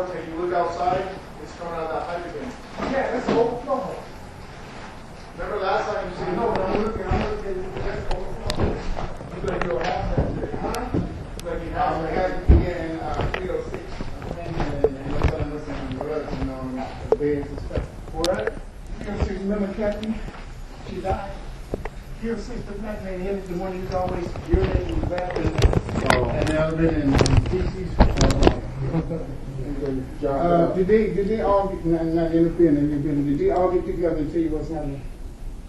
comes and you look outside, it's coming out that pipe again. Yeah, that's overflow. Remember last time you said, No, but I'm looking, that's overflow. you like your house that today, huh? Like your house I that got here in 306. And my son was in the road, you know, the beds and stuff. What? 306, remember Kathy? She died. 306, the black man, him, the one who's always urinating in the bathroom. And the other been in feces. Did they all get, not interfering, did they all get together and tell you what's happening?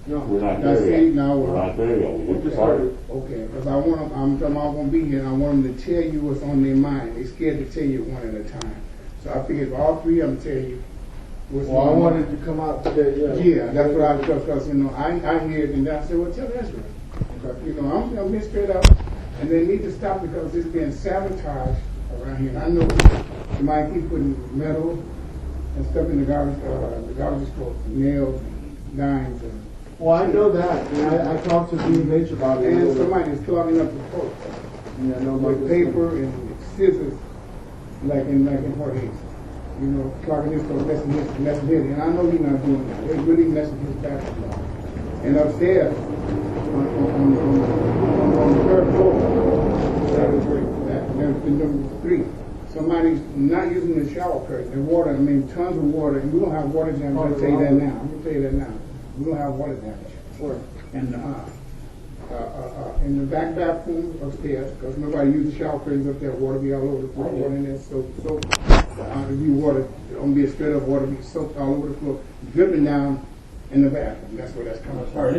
No. We're not Now, there see, yet. now, We're not there yet. We just started. Okay, because I'm talking about I'm going to be here and I want them to tell you what's on their mind. They're scared to tell you one at a time. So I figured if all three of them tell you what's Well, I on their wanted to come out today, yeah. Yeah, that's what I because you know, I hear it and I said, well, tell Ezra. Because, you know, I'm going to be straight up. And they need to stop because it's being sabotaged around here. And I know you might keep putting metal and stuff in the garbage disposal, nails, dimes, and Well, I know that. And I talked to Dean Mitch about it. and somebody's clogging up the floor Yeah, I know about with this. paper and scissors, like in Fort Hays. You know, clogging his floor, messing his. And I know he's not doing that. They're really messing his bathroom up. And upstairs, on the third floor, that's number 3. Somebody's not using the shower curtain. The water, tons of water. And we don't have water damage. I'll tell you that now. I'm going to tell you that now. We don't have water damage. Where? And in the back bathroom upstairs, because nobody uses shower curtains up there, water be all over the floor, water in there, soap, it'll be water, it'll be a straight up water, be soaked all over the floor, dripping down in the bathroom. That's where that's coming from.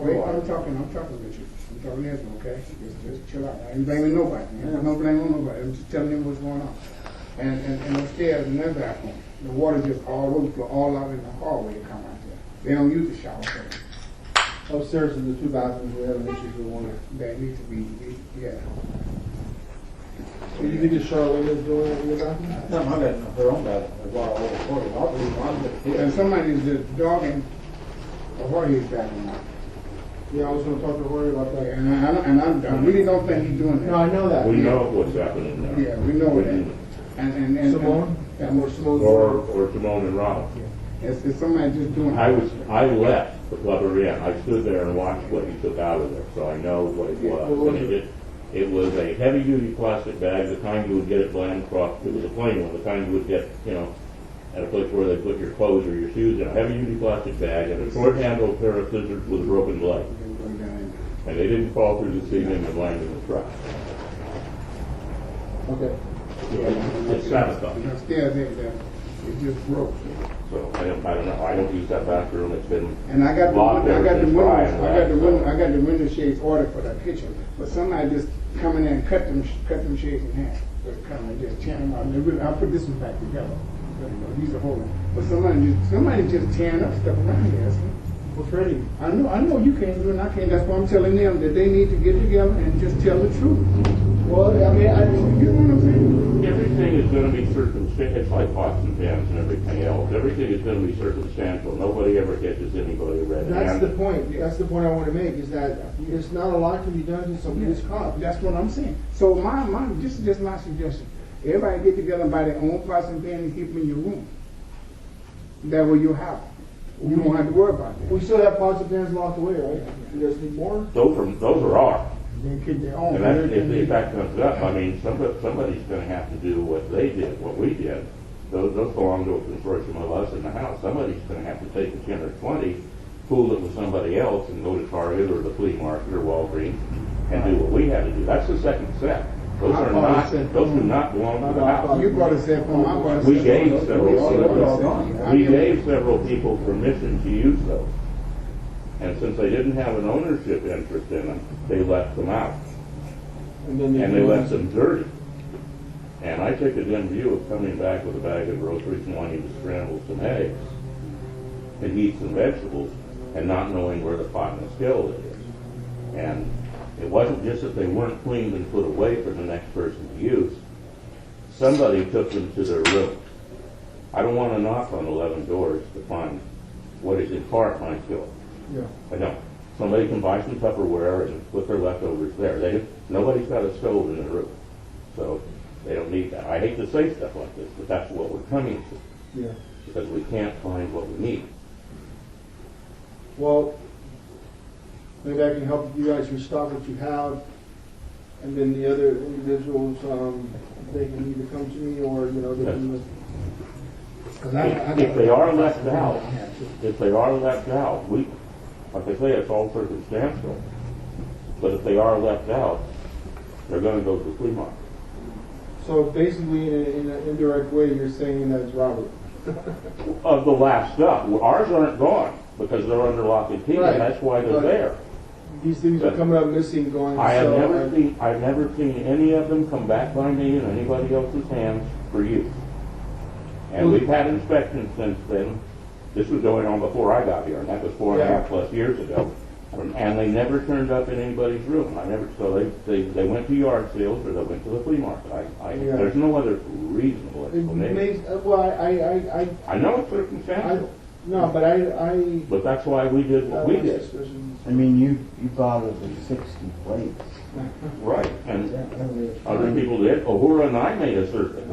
Wait, I'm talking with you. I'm talking to Ezra, okay? Just chill out. I ain't blaming nobody. No blame on nobody. I'm just telling them what's going on. And upstairs in that bathroom, the water just all over the floor, all out in the hallway come out there. They don't use the shower curtain. Upstairs in the 2 bathrooms, we have an issue with one. That needs to be, yeah. Do you think it's Charlotte is doing it in the bathroom? No, I got her own bathroom. I brought all the quarters. I'll believe I'm going to And somebody's just dogging a Jorge's bathroom out. Yeah, I was going to talk to Jorge about that. And I really don't think he's doing that. No, I know that. We know what's happening now. Yeah, we know that. And Simone? Yeah, Or Simone? Or Timon and Ronald. it's somebody just doing I left the Clubber Inn. I stood there and watched what he took out of there, so I know what it was. What was And it was a heavy-duty plastic bag, the kind you would get at Blandcroft. It was a plain one, the kind you would get, at a place where they put your clothes or your shoes in. A heavy-duty plastic bag and a short-handled pair of scissors with a broken blade. And they didn't fall through the ceiling and land in the truck. Okay. It's sabotage. Upstairs, it just broke. So I don't know. I don't use that bathroom. It's been And I got locked the ever since Brian left, so. I got the window shades ordered for that kitchen, but somebody just come in and cut them shades in half. Just come and just tear them out. I'll put this one back together. These are holding. But somebody just tearing up stuff around here. Well, Freddie. I know you can't do it, and I can't. That's why I'm telling them that they need to get together and just tell the truth. Well, I mean, You know what I'm saying? Everything is going to be circumstantial. It's like pots and pans and everything else. Everything is going to be circumstantial. Nobody ever catches anybody red-handed. that's the point. That's the point I want to make, is that it's not a lot can be done to somebody who's caught. That's what I'm saying. So this is just my suggestion. Everybody get together and buy their own pots and pans and keep them in your room. That way you'll have them. You won't have to worry about that. We still have pots and pans locked away, right? You guys need more? Those are ours. They keep their own. And that's, if that comes up, somebody's going to have to do what they did, what we did. Those belong to a consortium of us in the house. Somebody's going to have to take a 10 or 20, pool it with somebody else, and go to Target or the flea market or Walgreens and do what we had to do. That's the second step. Those do not belong to the house. You brought a cell phone. I brought a cell We gave phone. We gave several people permission to use those. And since they didn't have an ownership interest in them, they left them out. And then And they left them dirty. And I took a dim view of coming back with a bag of groceries and wanting to scramble some eggs and eat some vegetables and not knowing where the pot and the skillet is. And it wasn't just that they weren't cleaned and put away for the next person to use. Somebody took them to their room. I don't want to knock on 11 doors to find what is in part my skillet. Yeah. I don't. Somebody can buy some Tupperware and put their leftovers there. Nobody's got a stove in their room. So They don't need that. I hate to say stuff like this, but that's what we're coming to, Yeah. because we can't find what we need. Well, maybe I can help you guys restock what you have, and then the other individuals, they can either come to me or, they can. If they are left out, we, like I say, it's all circumstantial. But if they are left out, they're going to go to the flea market. So basically, in an indirect way, you're saying that it's robbery. Of the last stuff, ours aren't gone because they're under lock and key, Right. and that's why they're But there. These things are coming up missing, going. I've so, never seen any of them come back by me in anybody else's hands for use. And we've had inspections since then. This was going on before I got here, and that was 4.5 plus years ago. And they never turned up in anybody's room. So they went to yard sales or they went to the flea market. There's no other reasonable It explanation. makes, I know it's circumstantial, but but that's why we did what we did. I mean, you bought it with 60 plates. Right, and That other people did. Uhura and I made a certain.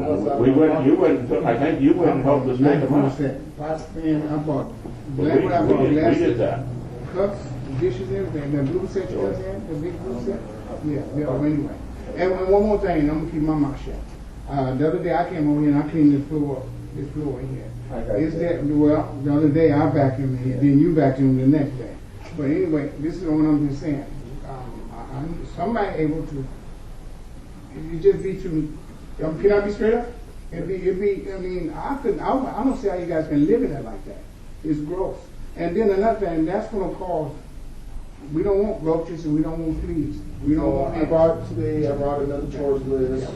I think you went and helped us make them up. Pots, pan, I bought, But what I bought we last did that. cups, dishes, everything. The blue set you guys had, the big blue set? Yeah, anyway. And one more thing, and I'm gonna keep my mouth shut. The other day I came over here and I cleaned this floor in here. The other day I vacuumed here, then you vacuumed the next day. But anyway, this is what I'm just saying. Somebody able to, it just be too, can I be straight up? I mean, I don't see how you guys can live in it like that. It's gross. And then another thing, that's going to cause, we don't want roaches and we don't want fleas. We don't want I brought another chores list.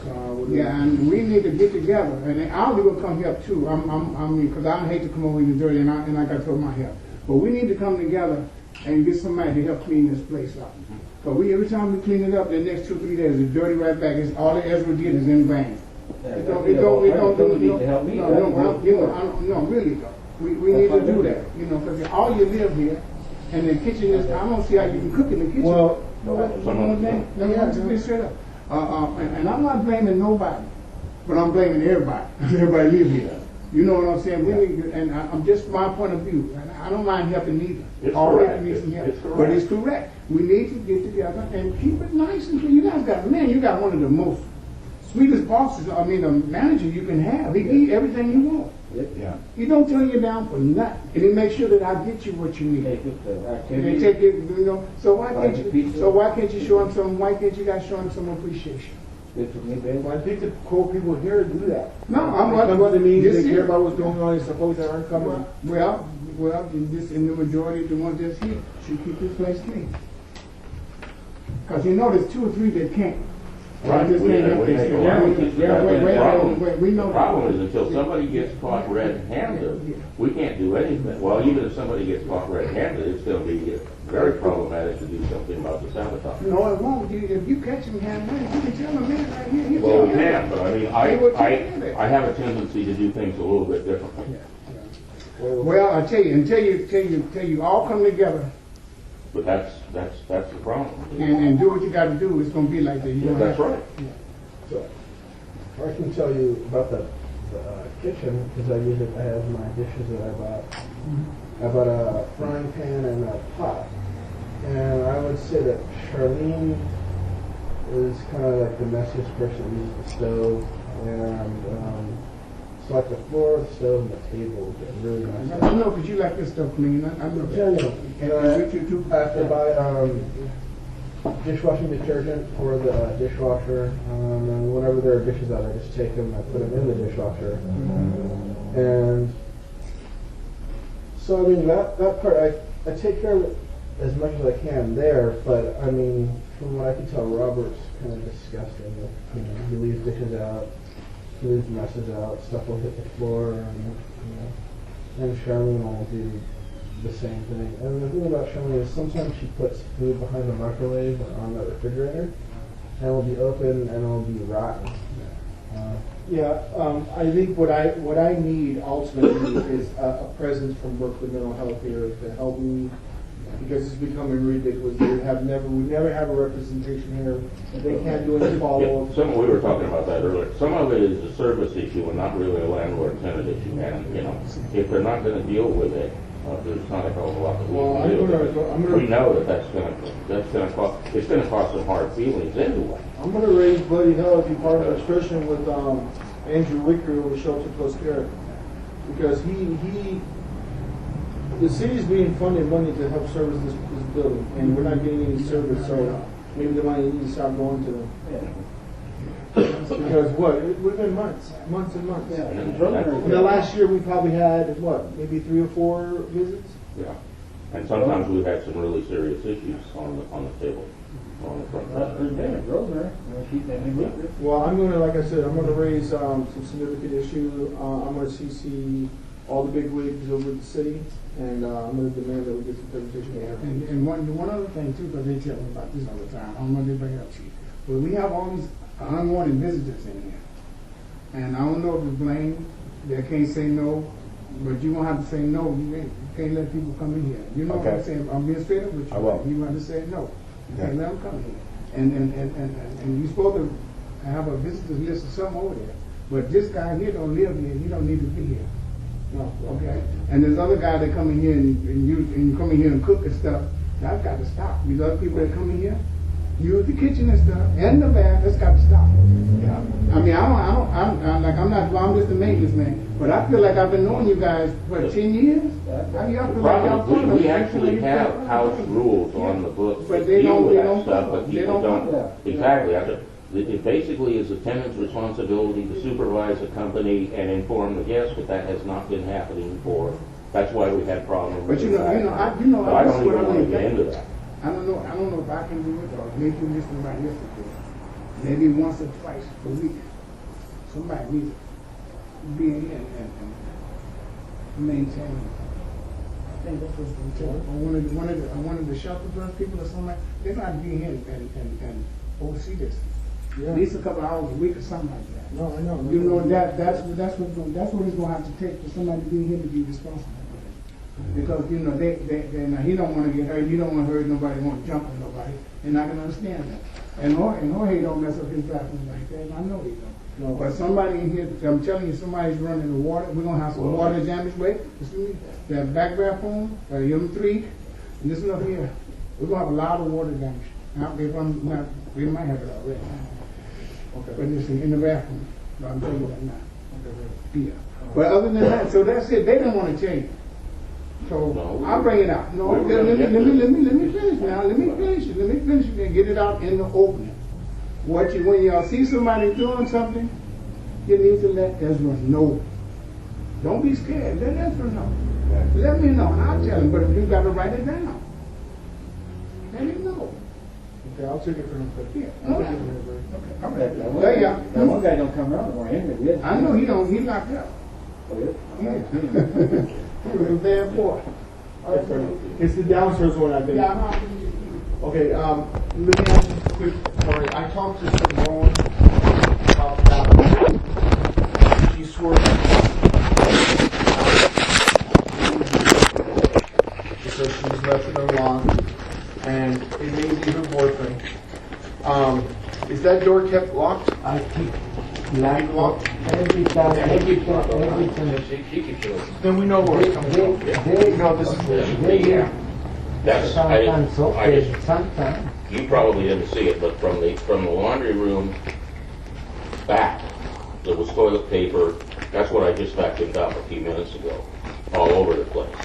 yeah, and we need to get together. And I'll be gonna come help too. Because I hate to come over here dirty, and I got to throw my help. But we need to come together and get somebody to help clean this place up. Because every time we clean it up, the next 2 or 3 days, it's dirty right back. It's all that Ezra did is in vain. No, really though. We need to do that, because all you live here, and the kitchen is, I don't see how you can cook in the kitchen. Well, Just be straight up. And I'm not blaming nobody, but I'm blaming everybody. Everybody live here. You know what I'm saying? We need, and I'm just my point of view. And I don't mind helping either. It's All correct. needs some help. It's correct. But it's correct. We need to get together and keep it nice and clean. You guys got one of the most sweetest bosses, the manager you can have. He eat everything you want. Yeah. He don't turn you down for nothing. And he makes sure that I get you what you need. Take it to And activity. they take it, so why Like can't the you? pizza. So why can't you show him some? Why can't you guys show him some appreciation? Good for me, babe. I think the core people here do that. No, I'm They not. come to the meetings, this they here- care about what's going on, and suppose they aren't coming. Well, this in the majority of the ones that's here should keep this place clean. Because there's 2 or 3 that can't. Right, They just can't help we make themselves. allowances for that. Wait, The problem- we know The problem is until somebody gets caught red-handed, we can't do anything. Well, even if somebody gets caught red-handed, it's still be very problematic to do something about the sabotage. No, it won't. If you catch him handling, you can tell him, man, right here. You Well, tell we him. can, but I have a tendency to do things a little bit differently. Well, I tell you, until you all come together But that's the problem. and do what you got to do, it's going to be like that. You don't That's have- right. So, I can tell you about the kitchen, because I have my dishes that I bought. I bought a frying pan and a pot. And I would say that Charlene is kind of like the messiest person that uses the stove. And so like the floor, the stove, and the table get really messy. I know, because you like this stuff clean. I know Yeah, that. no. And we too. I have to buy dishwashing detergent for the dishwasher, and whenever there are dishes out, I just take them and put them in the dishwasher. And so, I mean, that part, I take care of it as much as I can there, but, I mean, from what I can tell, Robert's kind of disgusting. He leaves dishes out, he leaves messes out, stuff will hit the floor, and Charlene will do the same thing. And the thing about Charlene is sometimes she puts food behind the microwave or on the refrigerator, and it will be open and it will be rotten. I think what I need ultimately is a presence from Berkeley Mental Health here to help me because it's becoming ridiculous. We never have a representation here. They can't do any follow-up. We were talking about that earlier. Some of it is a service issue and not really a landlord-tenant issue. And, you know, if they're not going to deal with it, there's not a hell of a lot that we can do. We know that's going to cause some hard feelings anyway. I'm going to raise Bloody Hell as part of the discussion with Andrew Wicker with Shelter Plus Care, because the city's being funded money to help service this building, and we're not getting any service, so maybe the money needs to stop going to them. Because we've been months and months. Yeah. In the last year, we probably had, maybe 3 or 4 visits? Yeah. And sometimes we've had some really serious issues on the table, on the front. There's been a Rosemary. Well, I'm going to, like I said, I'm going to raise some significant issue. I'm going to CC all the big wigs over the city, and I'm going to demand that we get some presentation. And one other thing too, because they tell me about this all the time. I don't know if they bring it up to you, but we have all these unwanted visitors in here, and I don't know if it's blame. They can't say no, but you won't have to say no. You can't let people come in here. You know what I'm saying? I'm being straight up with you. I will. You have to say no. You can't let them come here. And you're supposed to have a visitors list or something over there. But this guy here don't live here. He don't need to be here. No, okay. And there's other guys that come in here and you come in here and cook and stuff. That's got to stop. These other people that come in here, use the kitchen and stuff and the bath. That's got to stop. Yeah. I mean, I'm just a maintenance man. But I feel like I've been knowing you guys for 10 years. How do y'all feel like y'all fun? We actually have house rules on the books but that they deal don't. with They that don't. stuff, but people don't. Exactly. It basically is the tenant's responsibility to supervise the company and inform the guests, but that has not been happening for. That's why we've had problems. But So I don't even want to get into that. I don't know if I can do it or maybe you listen about yesterday. Maybe once or twice a week. Somebody needs to be in here and maintain. I think that's what's going to tell. One of the shelter plus people or something. They're going to be in here and oversee this. Yeah. At least a couple hours a week or something like that. No, I know. You know that's what it's going to have to take for somebody to be here to be responsible. Because you know now he don't want to get hurt. You don't want to hurt nobody. Want to jump on nobody, and I can understand that. And Jorge don't mess up his bathroom like that. And I know he don't. No. But somebody in here, I'm telling you, somebody's running the water. We're gonna have some water damage. Wait, excuse me. That back bathroom, M3, and this one up here. We're gonna have a lot of water damage. Now, if I'm not, we might have it already. Okay. But listen, in the bathroom. No, I'm telling you that now. Yeah. But other than that, so that's it. They don't want to change. So No, I'll bring it out. No, let me finish now. Let me finish it and get it out in the open. When y'all see somebody doing something, you need to let Ezra know. Don't be scared. Let Ezra know. Let me know, and I'll tell him. But you got to write it down. Let him know. Okay, I'll take it for him. Yeah. Okay. That There you are. one guy don't come around anymore. Anyway, I know he don't. He's locked up. He was a bad boy. It's the downstairs one, I think. Yeah. Okay, let me ask you a quick story. I talked to Simone about that. She swore because she's left it alone, and it may be her boyfriend. Is that door kept locked? I keep Keep locked? every time. Then we know where it's coming from. They No, this is Yeah. That's, sometimes I just, sometimes. you probably didn't see it, but from the laundry room back, there was toilet paper. That's what I just vacuumed up a few minutes ago, all over the place.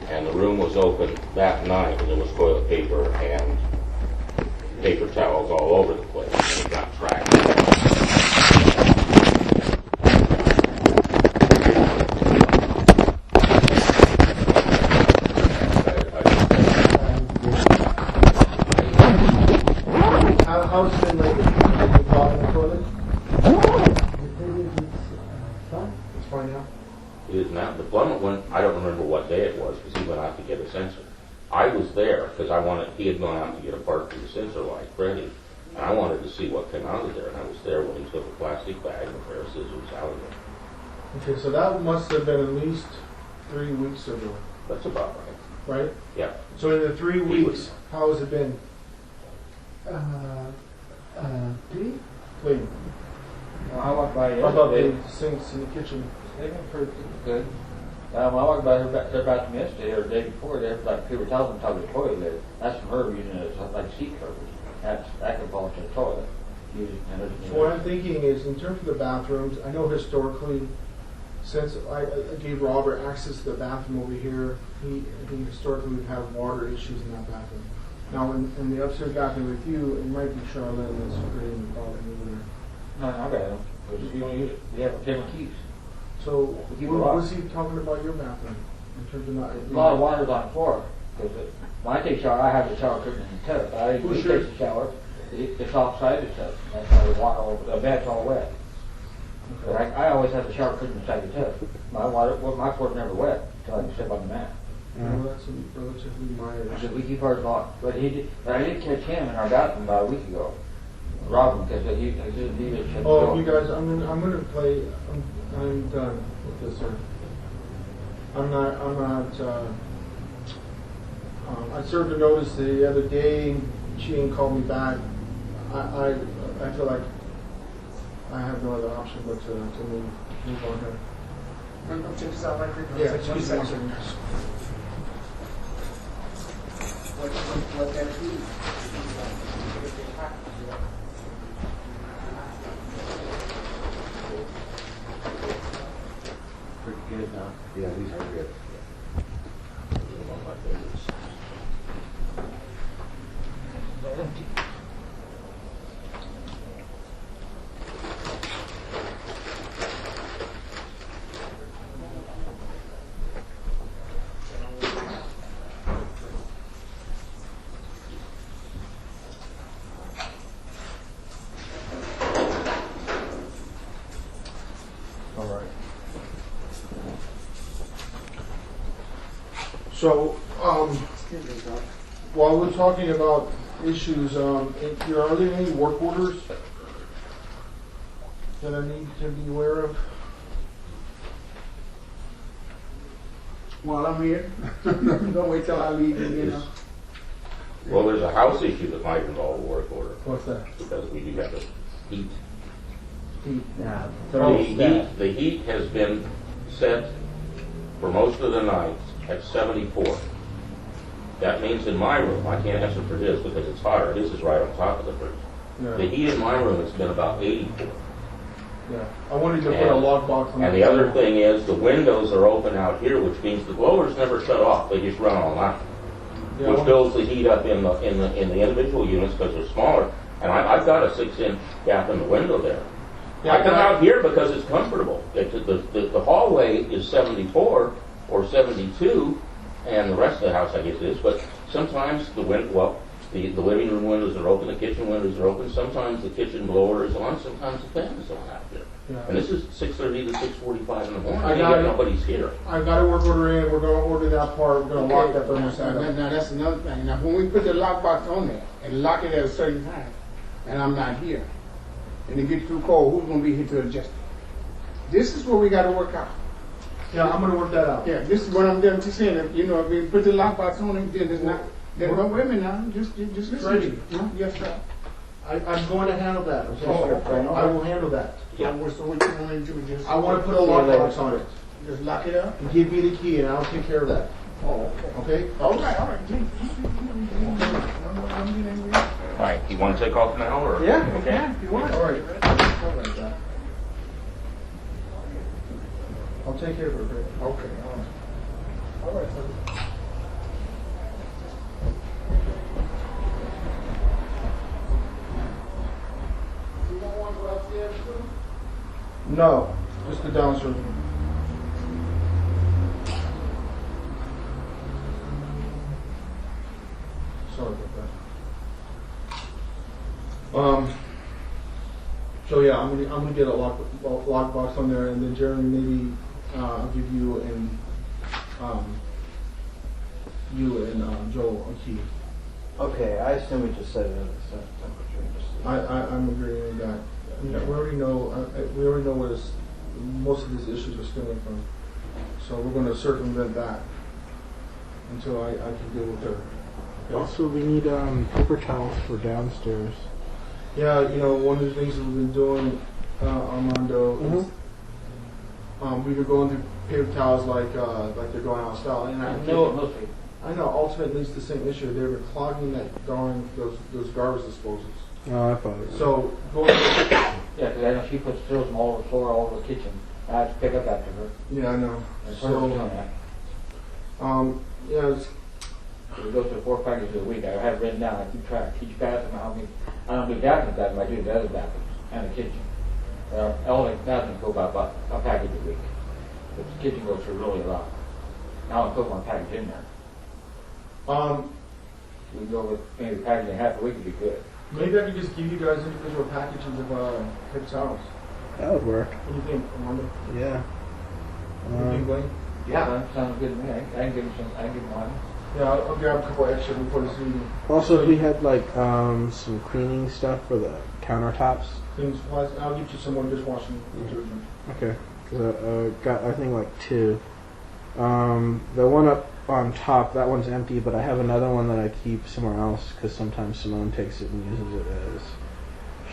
And the room was open that night, and there was toilet paper and paper towels all over the place. It got tracked. How's it been lately? Have you caught in the toilet? It's fine now. It is now. The plumber went, I don't remember what day it was, because he went out to get a sensor. I was there, because he had gone out to get a part for the sensor light, Freddie, and I wanted to see what came out of there, and I was there when he took a plastic bag and a pair of scissors out of it. Okay, so that must have been at least 3 weeks ago. That's about right. right? Yeah. So in the 3 weeks, how has it been Clean? clean? Well, I walked by How about yesterday. the sinks in the kitchen? They've been pretty good. When I walked by their bathroom yesterday or the day before, they had like paper towels on top of the toilet lid. That's from her using it as like seat covers. That could fall into the toilet. So what I'm thinking is, in terms of the bathrooms, I know historically, since I gave Robert access to the bathroom over here, I think historically we've had water issues in that bathroom. Now, in the upstairs bathroom with you, it might be Charlotte that's creating the problem over there. No, I got them. You don't use it. You have different keys. So, Keep it what locked. was he talking about your bathroom? In terms of not... A lot of water's on the floor. When I take a shower, I have the shower curtain in the tub. I Who's take the shower. It's offside the tub. That's how the water all the bed's all wet. But I always have the shower curtain inside the tub. My floor's never wet until I step on the mat. Well, that's a relatively minor I issue. said we keep ours locked. But I did catch him in our bathroom about a week ago. Rob him because he did shut the Oh, door. you guys, I'm gonna play. I'm done with this, sir. I'm not. I served a notice the other day. She didn't call me back. I feel like I have no other option but to move on here. Check this out right quick. Yeah, One excuse me. second. What that is. Pretty good now. Yeah, these are good. One of my favorites. All right. So, while we're talking about issues, are there any work orders that I need to be aware of? While I'm here, don't wait till I leave, you know. Well, there's a house issue that might involve a work order, What's that? because we do have the heat. Yeah. The heat has been set for most of the night at 74. That means in my room, I can't answer for his because it's hotter, his is right on top of the fridge. The Yeah. heat in my room has been about 84. Yeah. I wanted to put a And- lockbox on And the other thing is, the windows are open out here, which means the blowers never shut off, they just run all night. Yeah, Which builds the heat up in the individual units because they're smaller. And I've got a 6-inch gap in the window there. I come out here because it's comfortable. The hallway is 74 or 72, and the rest of the house, I guess, is. But sometimes the living room windows are open, the kitchen windows are open. Sometimes the kitchen blower is on, sometimes the fan is on out there. Yeah. And this is 6:30 to 6:45 in the morning. I and got yet it. nobody's here. I got a work order in. We're going to order that part. We're going to lock that Now, thermostat up. now that's another thing. Now, when we put the lockbox on there and lock it at a certain time, and I'm not here, and it gets too cold, who's going to be here to adjust it? This is what we got to work out. Yeah, I'm going to work that out. Yeah, this is what I'm just saying. If we put the lockbox on it, then it's not. Then don't wait a minute now. Just listen. Ready. to me. Huh? Yes, sir. I'm going to handle that. Okay, Oh, sir. okay. I will handle that. Yeah. So what you want to do? Just I want to put a lockbox on it. Just lock it up. And give me the key, and I'll take care of that. Oh, okay. Okay? All right, all right. All right, you want to take off now, or? Yeah, Okay. If you want. All right. All right, Jack. I'll take care of it. Okay? Okay, all right. All right, sir. You don't want to go upstairs too? No, just the downstairs room. Sorry about that. So yeah, I'm gonna get a lockbox on there, and then Jeremy, maybe I'll give you and Joel a key. Okay, I assume we just set it at a certain temperature. and just- I'm agreeing with that. Yeah, we already know where most of these issues are stemming from, so we're going to circumvent that. until I can deal with her. Okay? Also, we need paper towels for downstairs. Yeah, one of the things that we've been doing, Armando, is we've been going through paper towels like they're going out of style, and I know ultimately it's the same issue. They were clogging those garbage disposals. Oh, I thought it was. So going. Yeah, because I know she throws them all over the floor, all over the kitchen. I have to pick up after her. Yeah, I know. And So, doing that. yeah, it's, It goes to 4 packages a week. I have it written down. I keep track. Each bathroom, how many. I don't do bathrooms that, but I do the other bathrooms and the kitchen. All the bathrooms go about a package a week. But the kitchen goes for really a lot. Now I'll put one package in there. We can go with maybe a package and a half a week would be good. maybe I could just give you guys individual packages of paper towels. That would work. What do you think, Armando? Yeah. What do you think, Blaine? Sounds good to me. I can give him some. I can give him one. Yeah, I'll grab a couple extra before this meeting. Also, if we had like some cleaning stuff for the countertops. Things wise, I'll get you some more dishwashing detergent. Okay. 'Cause I got I think like 2. The one up on top, that one's empty, but I have another one that I keep somewhere else because sometimes Simone takes it and uses it as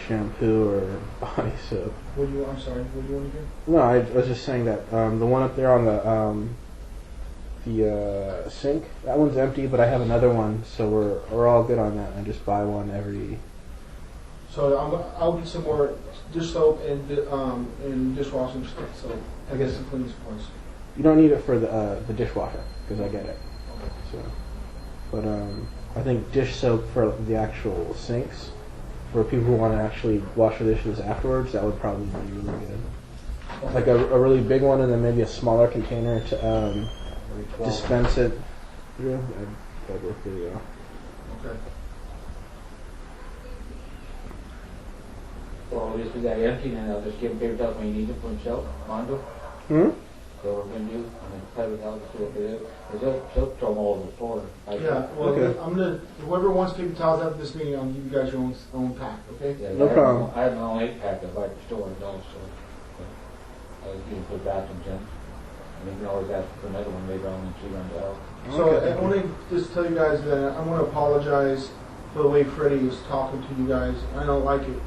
shampoo or body soap. What do you? I'm sorry. What do you want to do? No, I was just saying that the one up there on the sink, that one's empty, but I have another one, so we're all good on that. I just buy one every. So I'll get some more dish soap and dishwashing stuff. So I guess some cleaning supplies. You don't need it for the dishwasher because I get it. Okay. So, but I think dish soap for the actual sinks, for people who want to actually wash their dishes afterwards, that would probably be really good. Like a really big one, and then maybe a smaller container to dispense it through. That'd work pretty well. Okay. Or we'll just do that empty and I'll just give him paper towels when he needs them for himself. Mondo. So what we're going to do, I'm going to play with towels, see what they do. They'll throw them all over the floor. Yeah. Well, Okay. I'm gonna. Whoever wants paper towels after this meeting, I'll give you guys your own pack. Okay. Yeah, No problem. I have my own 8-pack of like stores also. I was using for bathrooms in. And you can always ask for another one later on when she runs out. So Okay. I want to just tell you guys that I want to apologize for the way Freddie is talking to you guys. I don't like it.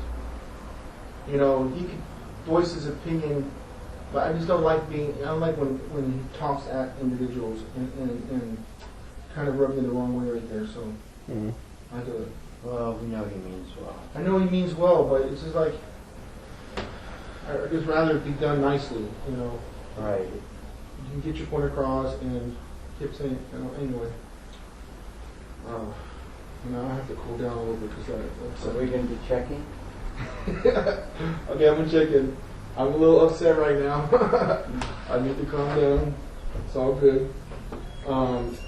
He could voice his opinion, but I just don't like I don't like when he talks at individuals and kind of rub me the wrong way right there. So I do it. Well, we know he means well. I know he means well, but it's just like I'd just rather it be done nicely. Right. You can get your point across and keep saying, anyway. I have to cool down a little bit because So we're going to be checking? Okay, I'm gonna check in. I'm a little upset right now. I need to calm down. It's all good.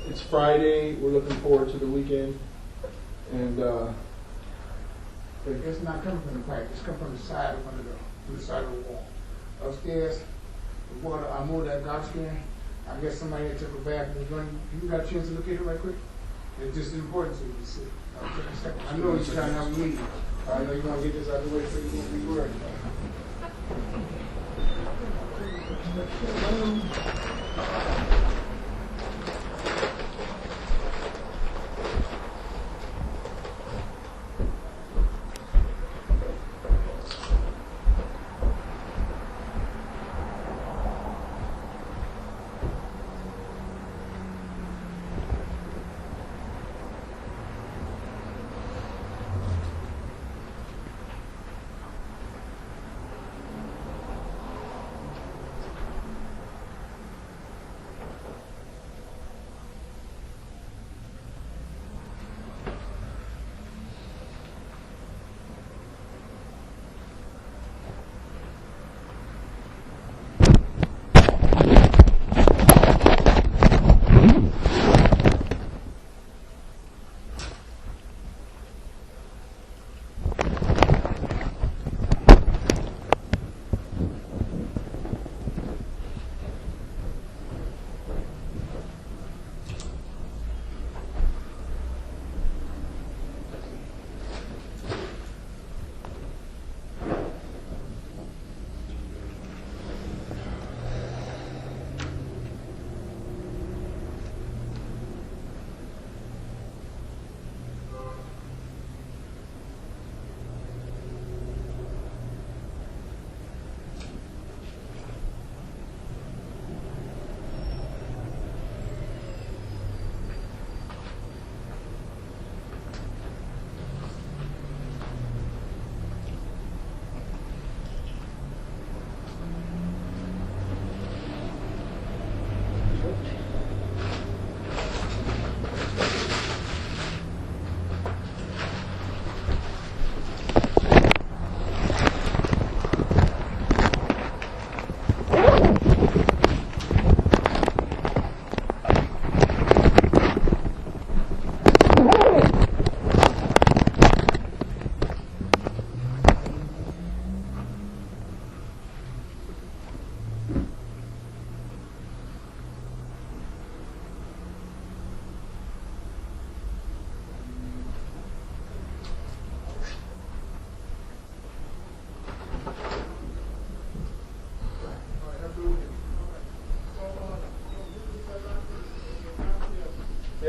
It's Friday. We're looking forward to the weekend. And But it's not coming from the pipe. It's coming from the side from the side of the wall. Upstairs, the water. I moved that garbage can. I guess somebody had took a bath. You got a chance to look at it right quick? It's just important to you to see. I'll take a second. I know you're trying to have a meeting. I know you want to get this out of the way so you won't be worried.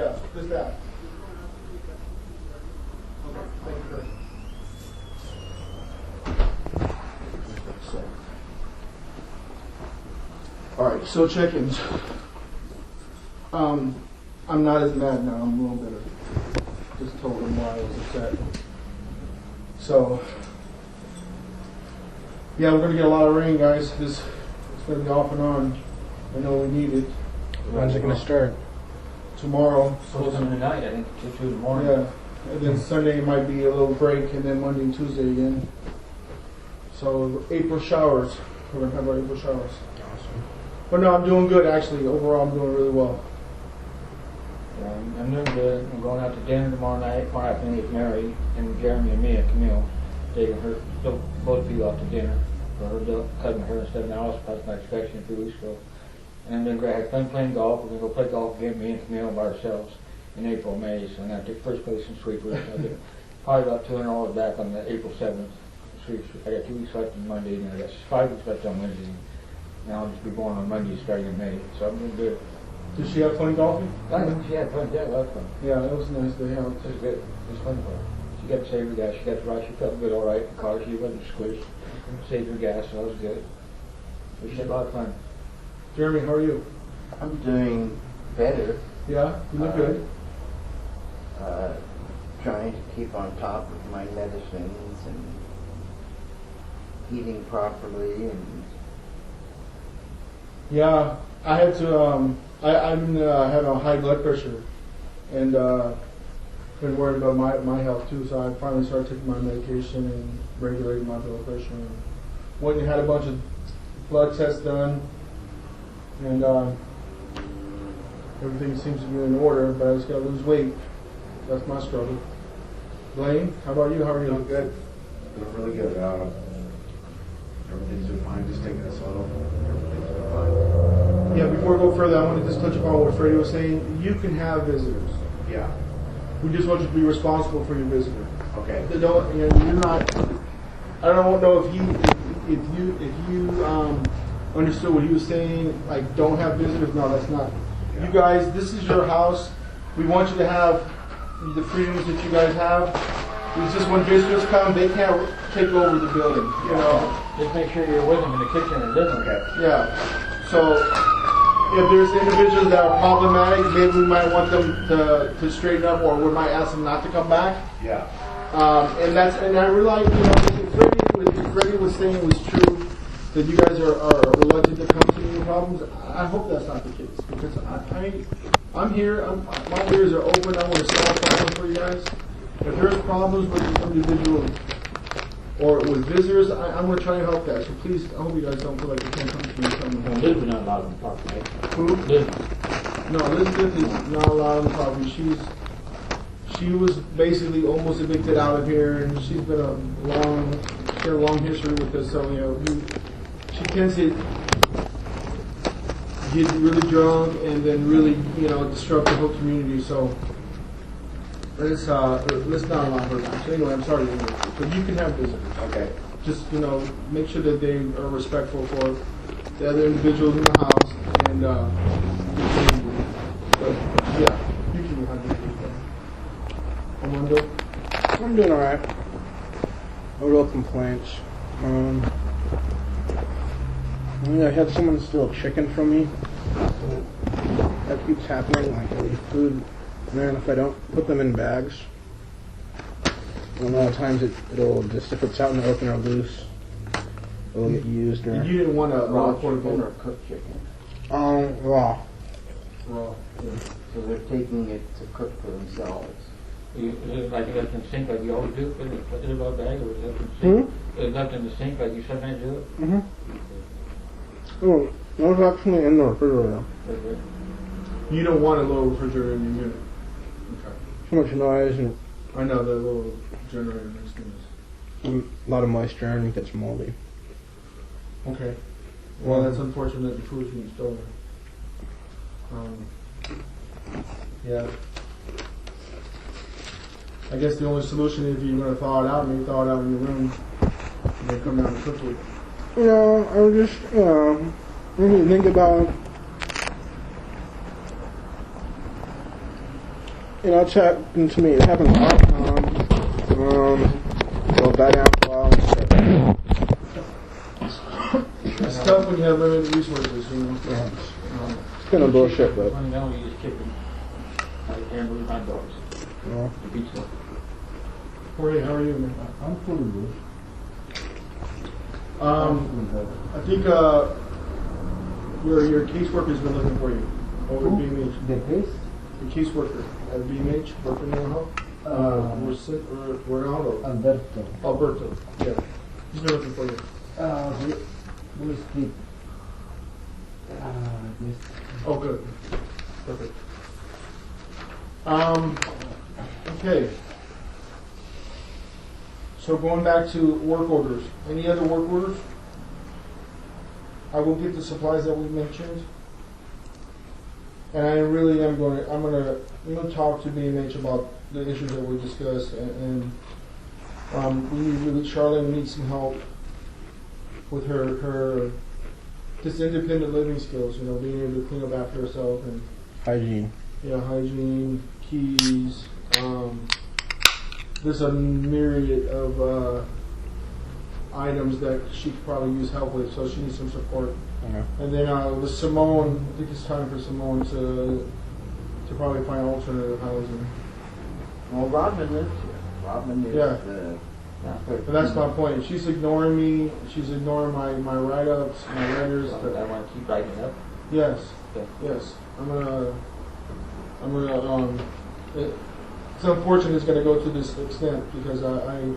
Yeah, just that. Okay, thank you, Chris. All right, so check-ins. I'm not as mad now. I'm a little better. Just told him why I was upset. So, yeah, we're gonna get a lot of rain, guys. It's gonna be off and on. I know we need it. When's it gonna start? Tomorrow. Supposed to be tonight, I think, 2 in the morning. Yeah, and then Sunday might be a little break, and then Monday and Tuesday again. So April showers. We're gonna have our April showers. Awesome. But no, I'm doing good actually. Overall, I'm doing really well. Yeah, I'm doing good. I'm going out to dinner tomorrow night. Tomorrow afternoon with Mary and Jeremy and me and Camille. Taking her, still both of you out to dinner. For her cousin, her and Stephen Alice passed my inspection a few weeks ago. And then I had fun playing golf. We're going to go play golf again, me and Camille by ourselves in April, May. So I'm going to take first place in sweepers. I'll get probably about $200 back on the April 7th. Sweeps. I got 2 weeks left on Monday, and I got 5 weeks left on Wednesday. And I'll just be going on Monday starting in May. So I'm doing good. Did she have fun golfing? I think she had fun. Yeah, a lot of fun. Yeah, that was a nice day out. It was good. It was fun for her. She got to save her gas. She got to ride. She felt good all right in the car. She wasn't squished. Saved her gas, so that was good. But she had a lot of fun. Jeremy, how are you? I'm doing better. Yeah, you look good. Trying to keep on top of my medicines and eating properly and Yeah, I had to. I've been having a high blood pressure, and been worried about my health too. So I finally started taking my medication and regulating my blood pressure. And went and had a bunch of blood tests done, and everything seems to be in order. But I just got to lose weight. That's my struggle. Blaine, how about you? How are you? Doing good. Doing really good. Everything's doing fine. Just taking it slow. Everything's doing fine. Yeah. Before we go further, I want to just touch upon what Freddie was saying. You can have visitors. Yeah. We just want you to be responsible for your visitor. Okay. They don't, you know, you're not. I don't know if you understood what he was saying. Like, don't have visitors. No, that's not. Yeah. You guys, this is your house. We want you to have the freedoms that you guys have. It's just when visitors come, they can't take over the building. You know. Just make sure you're with them in the kitchen and living room. Okay. Yeah. So if there's individuals that are problematic, maybe we might want them to straighten up, or we might ask them not to come back. Yeah. And I realize, you know, if Freddie was saying was true, that you guys are reluctant to come to your problems. I hope that's not the case, because I'm here. My ears are open. I want to solve problems for you guys. If there's problems with individuals or with visitors, I'm going to try and help that. So please, I hope you guys don't feel like you can't come to me and tell me. Well, Liz was not allowed in the park, right? Who? Liz. No, Elizabeth is not allowed in property. She was basically almost evicted out of here, and she's been a long history with this. So, you know, she tends to get really drunk and then really, you know, disrupt the whole community. So let's not allow her back. So anyway, I'm sorry, but you can have visitors. Okay. Just, you know, make sure that they are respectful for the other individuals in the house and the community. But yeah, you can have visitors. Armando? I'm doing alright. No real complaints. I had someone steal a chicken from me. That keeps happening. Like, I leave food there, and if I don't put them in bags, a lot of times it'll just, if it's out in the open or loose, it'll get used. Or You didn't want a raw raw chicken or cooked chicken. raw. Raw. Yeah. So they're taking it to cook for themselves. Is it like you left in the sink like you always do? Put it in a bag, or is it left in the sink? Is it left in the sink like you sometimes do it? Mm-hmm. Oh, that was actually in the refrigerator. You don't want a little refrigerator in your unit. Okay. Too much noise and I know the little generator makes things. a lot of moisture, and it gets moldy. Okay. Well, that's unfortunate that the food's being stolen. Yeah. I guess the only solution is if you're going to thaw it out, maybe thaw it out in your room, and then come down and cook it. You know, I was just, when you think about you know, it's happened to me. It happened a lot. It'll die down for a while and stuff. It's tough when you have limited resources, you know. Yeah. It's kind of bullshit, but. When now you just kick them. I can't believe my dogs. Yeah. The beach dog. Jorge, how are you, man? I'm fully good. I think your caseworker's been looking for you over at BMH. The case? Your caseworker at BMH, working in health. Ronaldo. Alberto. Alberto. Yeah. He's been looking for you. We speak. Yes. Oh, good. Perfect. Okay. So going back to work orders. Any other work orders? I will get the supplies that we mentioned. And I really am going to, I'm going to talk to BMH about the issues that we discussed, and we need really, Charlene needs some help with her just independent living skills, you know, being able to clean up after herself and Hygiene. yeah, hygiene, keys. There's a myriad of items that she could probably use help with, so she needs some support. Okay. And then with Simone, I think it's time for Simone to probably find alternative housing. Well, Rodman lives here. Rodman is Yeah. the. And that's my point. She's ignoring me. She's ignoring my write-ups, my letters. I want to keep writing up. Yes, Okay. yes. I'm gonna. It's unfortunate it's gonna go to this extent because I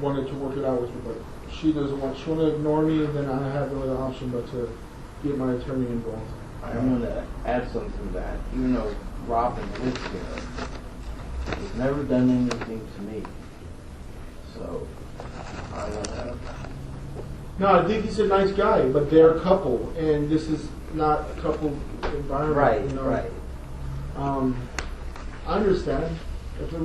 wanted to work it out with her, but she doesn't want. She want to ignore me, then I have no other option but to get my attorney involved. I'm going to add something to that. Even though Robin lives here, he's never done anything to me. So, I don't know. No, I think he's a nice guy, but they're a couple, and this is not a couple environment. Right, you know? right. I understand. If I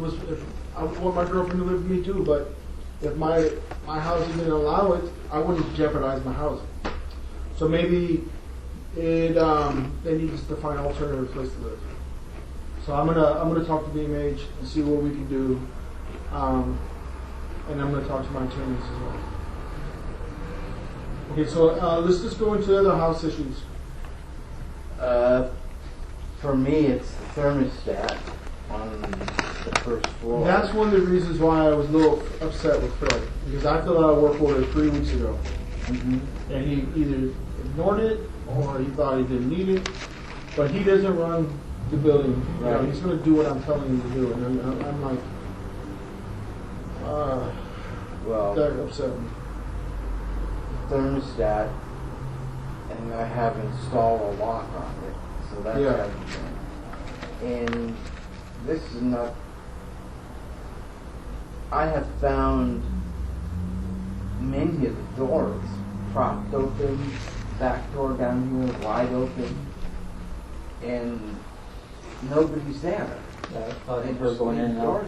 would want my girlfriend to live with me too, but if my housing didn't allow it, I wouldn't jeopardize my housing. So maybe they need us to find an alternative place to live. So I'm gonna talk to BMH and see what we can do, and I'm gonna talk to my attorneys as well. Okay, so let's just go into other house issues. For me, it's the thermostat on the first floor. That's one of the reasons why I was a little upset with Fred, because I filled out a work order 3 weeks ago, Mhm. and he either ignored it or he thought he didn't need it, but he doesn't run the building. You know, Right. he's going to do what I'm telling him to do, and I'm like, Well, that upset me. thermostat, and I have installed a lock on it, so that's Yeah. everything. And this is not. I have found many of the doors propped open, back door down here wide open, and nobody's there. Yeah, I think we're going in and out.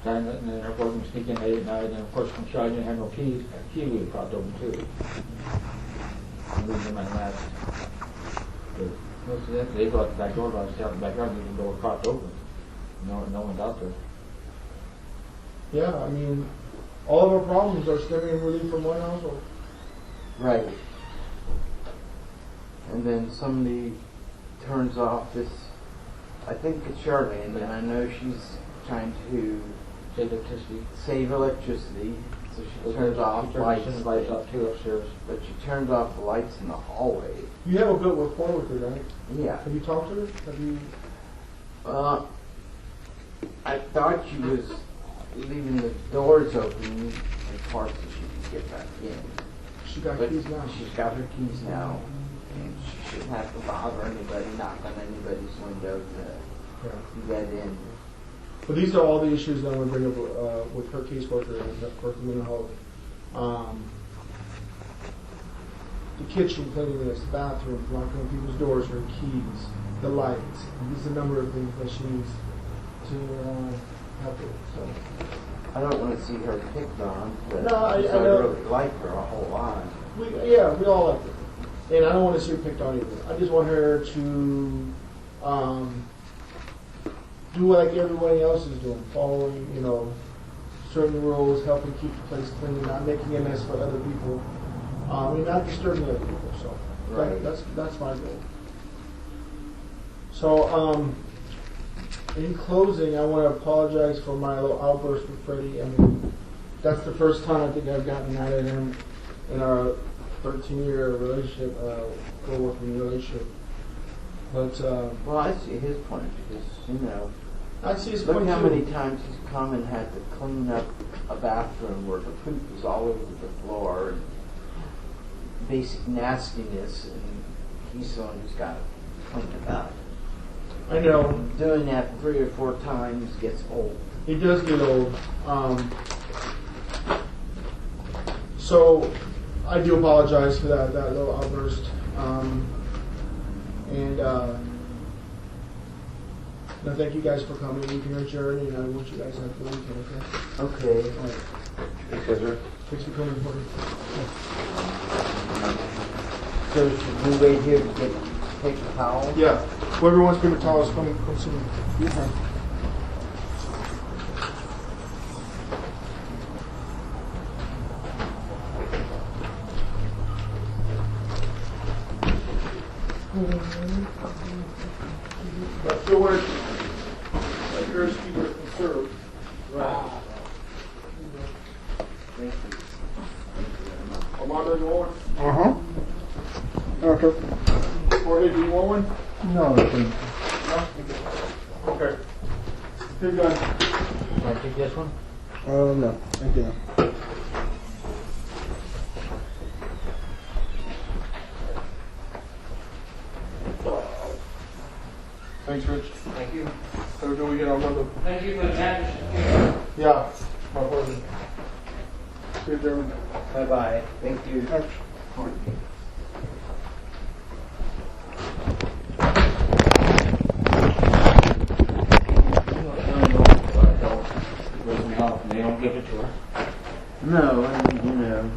And then our board can sneak in late at night, and of course, when Charlie didn't have no keys, a key we propped open too. I'm losing my last. But most of that, they brought the back door, but I was out in the backyard, and the door propped open. No one's out there. Yeah, I mean, all of our problems are stemming really from one household. Right. And then somebody turns off this. I think it's Charlene, and I know she's trying to Save electricity. save electricity, so she turns off lights. Turns lights off too upstairs. But she turned off the lights in the hallway. You have a good rapport with her, right? Yeah. Have you talked to her? Have you? I thought she was leaving the doors open as far as she could get back in. She got But keys now. she's got her keys now, and she shouldn't have to bother anybody, knock on anybody's window to Yeah. get in. But these are all the issues that I'm going to bring up with her caseworker and of course the mental health. The kitchen cleanliness, the bathroom, locking on people's doors, her keys, the lights. These are a number of things that she needs to help with. So. I don't want to see her picked on, but No, I I know. really like her a whole lot. We all like her. And I don't want to see her picked on either. I just want her to do like everybody else is doing, following, certain rules, helping keep the place clean, not making a mess for other people, and not disturbing other people. So Right. that's my goal. So, in closing, I want to apologize for my little outburst with Freddie. I mean, that's the first time I think I've gotten mad at him in our 13-year relationship, co-working relationship. But Well, I see his point because I see his look point how too. many times he's come and had to clean up a bathroom where the poop was all over the floor and basic nastiness, and he's the one who's got to clean it up. I know. Doing that 3 or 4 times gets old. It does get old. So I do apologize for that little outburst. No, thank you guys for coming. We can adjourn, and I want you guys to have a good weekend, okay? Okay. All right. Thanks for coming, Jordan. So should we wait here to take the towel? Yeah. Whoever wants paper towels, come see me. Okay. That's your word. Like yours, keep it conserved. Right. Thank you. Armando, you want Uh-huh. Okay. one? Jorge, do you want one? No, I think. No? Okay. Here, guys. Can I take this one? No. Thank you. Thanks, Rich. Thank you. Have a good weekend, Armando. Thank you for the championship. Yeah, my pleasure. See you, Jeremy. Bye-bye. Thank you. They don't give it to her. No, and,